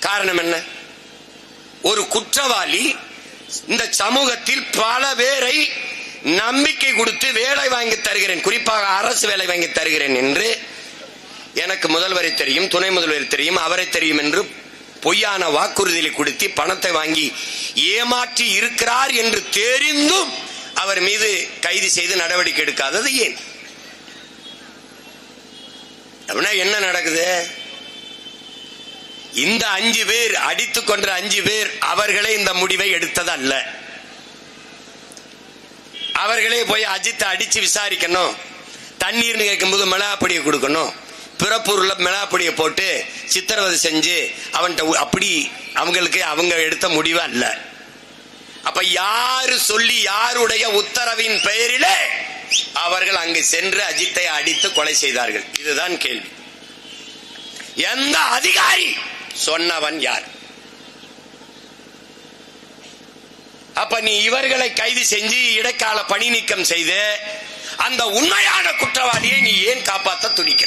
காரணம் என்ன? ஒரு குற்றவாளி இந்த சமூகத்தில் பல பேரை நம்பிக்கை கொடுத்து வேலை வாங்கி தருகிறேன், குறிப்பாக அரசு வேலை வாங்கி தருகிறேன் என்று எனக்கு முதல்வரை தெரியும், துணை முதல்வர் தெரியும், அவரை தெரியும் என்று பொய்யான வாக்குறுதியை கொடுத்து பணத்தை வாங்கி ஏமாற்றி இருக்கிறார் என்று தெரிந்தும் அவர் மீது கைது செய்து நடவடிக்கை எடுக்காதது ஏன்? அப்படின்னா என்ன நடக்குது? இந்த 5 பேர் அடித்துக் கொன்ற 5 பேர் அவர்களே இந்த முடிவை எடுத்ததல்ல. அவர்களே போய் அஜித்தை அடிச்சு விசாரிக்கணும், தண்ணீர்னு கேட்கும்போது மிளகாப்பொடியை கொடுக்கணும், பிறப்பூர்ல மிளகாப்பொடியை போட்டு சித்திரவதை செஞ்சு அவன்கிட்ட அப்படி அவங்களுக்கு அவங்க எடுத்த முடிவு அல்ல. அப்ப யாரு சொல்லி யாருடைய உத்தரவின் பெயரிலே அவர்கள் அங்கு சென்று அஜித்தை அடித்து கொலை செய்தார்கள்? இதுதான் கேள்வி. எந்த அதிகாரி சொன்னவன் யார்? அப்ப நீ இவர்களை கைது செஞ்சு இடைக்கால பணி நீக்கம் செய்து அந்த உண்மையான குற்றவாளியை நீ ஏன் காப்பாற்ற துடிக்கிற?